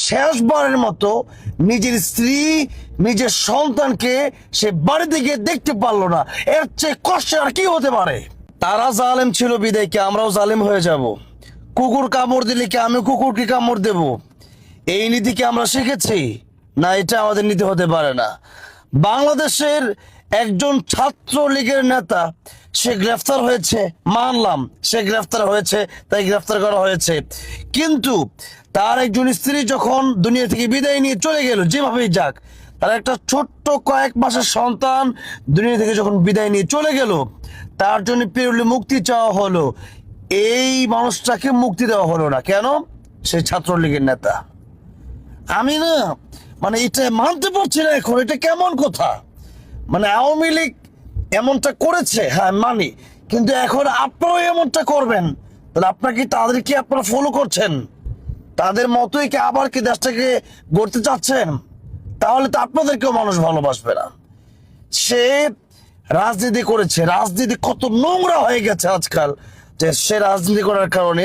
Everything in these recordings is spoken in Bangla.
শেষবারের মতো নিজের স্ত্রী নিজের সন্তানকে সে বাড়ি থেকে দেখতে পারলো না। এর চেয়ে কষ্ট আর কি হতে পারে? তারা জালেম ছিল বিদায় কি আমরাও জালেম হয়ে যাব? কুকুর কামড় দিলে কি আমি কুকুরকে কামড় দেব? এই নীতি কি আমরা শিখেছি? না, এটা আমাদের নীতি হতে পারে না। বাংলাদেশের একজন ছাত্র লীগের নেতা সে গ্রেফতার হয়েছে, মানলাম সে গ্রেফতার হয়েছে, তাই গ্রেফতার করা হয়েছে, কিন্তু তার একজন স্ত্রী যখন দুনিয়া থেকে বিদায় নিয়ে চলে গেল, যেভাবেই যাক, তার একটা ছোট্ট কয়েক মাসের সন্তান দুনিয়া থেকে যখন বিদায় নিয়ে চলে গেল, তার জন্য পেরুলে মুক্তি চাওয়া হলো। এই মানুষটাকে মুক্তি দেওয়া হলো না কেন? সে ছাত্রলীগের নেতা। আমি না মানে এটা মানতে পারছি না এখন, এটা কেমন কথা? মানে আওয়ামী লীগ এমনটা করেছে, হ্যাঁ মানি, কিন্তু এখন আপনারাও এমনটা করবেন, তাহলে আপনারা কি তাদেরকে আপনারা ফলো করছেন? তাদের মতোই কি আবার কি দেশটাকে গড়তে চাচ্ছেন? তাহলে তো আপনাদেরকেও মানুষ ভালোবাসবে না। সে রাজনীতি করেছে, রাজনীতি কত নোংরা হয়ে গেছে আজকাল, যে সে রাজনীতি করার কারণে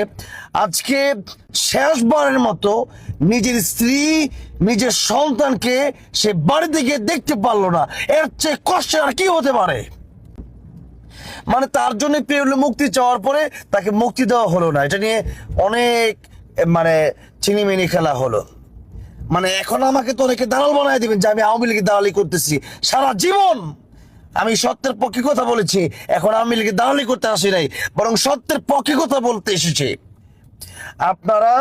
আজকে শেষবারের মতো নিজের স্ত্রী নিজের সন্তানকে সে বাড়িতে গিয়ে দেখতে পারলো না। এর চেয়ে কষ্ট আর কি হতে পারে? মানে তার জন্য পেরুলে মুক্তি চাওয়ার পরে তাকে মুক্তি দেওয়া হলো না, এটা নিয়ে অনেক মানে চিনিমিনি খেলা হলো। মানে এখন আমাকে তো অনেকে দালাল বানায় দিবেন যে আমি আওয়ামী লীগের দালালি করতেছি। সারা জীবন আমি সত্যের পক্ষে কথা বলেছি, এখন আওয়ামী লীগের দালালি করতে আসি নাই, বরং সত্যের পক্ষে কথা বলতে এসেছি। আপনারা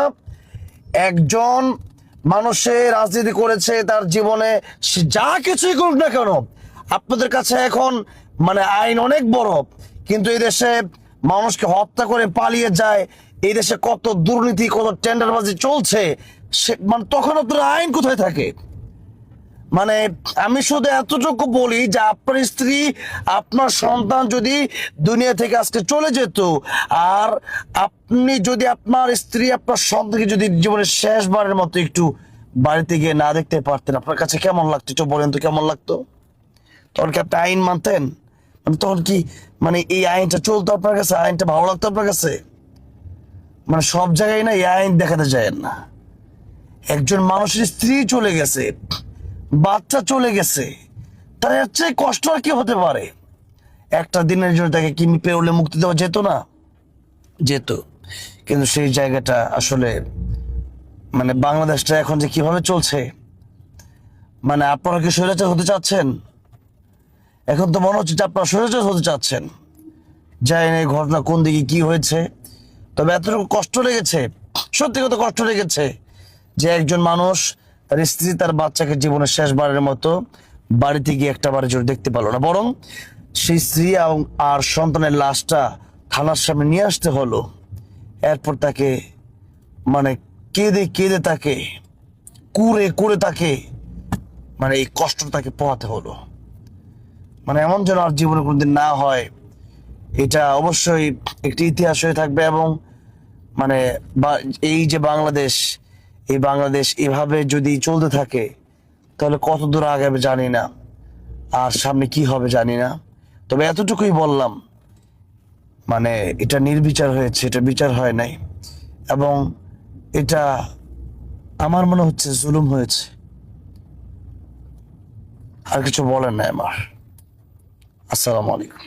একজন মানুষের রাজনীতি করেছে তার জীবনে, সে যা কিছুই করুক না কেন, আপনাদের কাছে এখন মানে আইন অনেক বড়, কিন্তু এই দেশে মানুষকে হত্যা করে পালিয়ে যায়, এই দেশে কত দুর্নীতি কত টেন্ডারবাজি চলছে, সে মানে তখন আপনার আইন কোথায় থাকে? মানে আমি শুধু এতটুকু বলি যে আপনার স্ত্রী আপনার সন্তান যদি দুনিয়া থেকে আজকে চলে যেত, আর আপনি যদি আপনার স্ত্রী আপনার সন্তানকে যদি জীবনের শেষবারের মতো একটু বাড়িতে গিয়ে না দেখতে পারতেন, আপনার কাছে কেমন লাগতো? একটু বলেন তো কেমন লাগতো? তখন কি আপনি আইন মানতেন? মানে তখন কি মানে এই আইনটা চলতো আপনার কাছে? আইনটা ভালো লাগতো আপনার কাছে? মানে সব জায়গায় না এই আইন দেখাতে যায় না। একজন মানুষের স্ত্রী চলে গেছে, বাচ্চা চলে গেছে, তার এর চেয়ে কষ্ট আর কি হতে পারে? একটা দিনের জন্য তাকে কি পেরোলে মুক্তি দেওয়া যেত না? যেত, কিন্তু সেই জায়গাটা আসলে মানে বাংলাদেশটা এখন যে কিভাবে চলছে, মানে আপনারা কি স্বৈরাচার হতে চাচ্ছেন? এখন তো মনে হচ্ছে যে আপনারা স্বৈরাচার হতে চাচ্ছেন। জানি না এই ঘটনা কোন দিকে কি হয়েছে, তবে এতটুকু কষ্ট লেগেছে, সত্যি কথা কষ্ট লেগেছে যে একজন মানুষ তার স্ত্রী তার বাচ্চাকে জীবনের শেষবারের মতো বাড়িতে গিয়ে একটা বারের জন্য দেখতে পারলো না, বরং সেই স্ত্রী আর সন্তানের লাশটা থানার সামনে নিয়ে আসতে হলো। এরপর তাকে মানে কেঁদে কেঁদে তাকে কুরে কুরে তাকে মানে এই কষ্ট তাকে পোহাতে হলো। মানে এমন যেন আর জীবনে কোনোদিন না হয়, এটা অবশ্যই একটি ইতিহাস হয়ে থাকবে। এবং মানে এই যে বাংলাদেশ, এই বাংলাদেশ এভাবে যদি চলতে থাকে তাহলে কত দূর আগাবে জানি না, আর সামনে কি হবে জানি না। তবে এতটুকুই বললাম, মানে এটা নির্বিচার হয়েছে, এটা বিচার হয় নাই, এবং এটা আমার মনে হচ্ছে জুলুম হয়েছে। আর কিছু বলেন নাই আমার। আসসালামু আলাইকুম।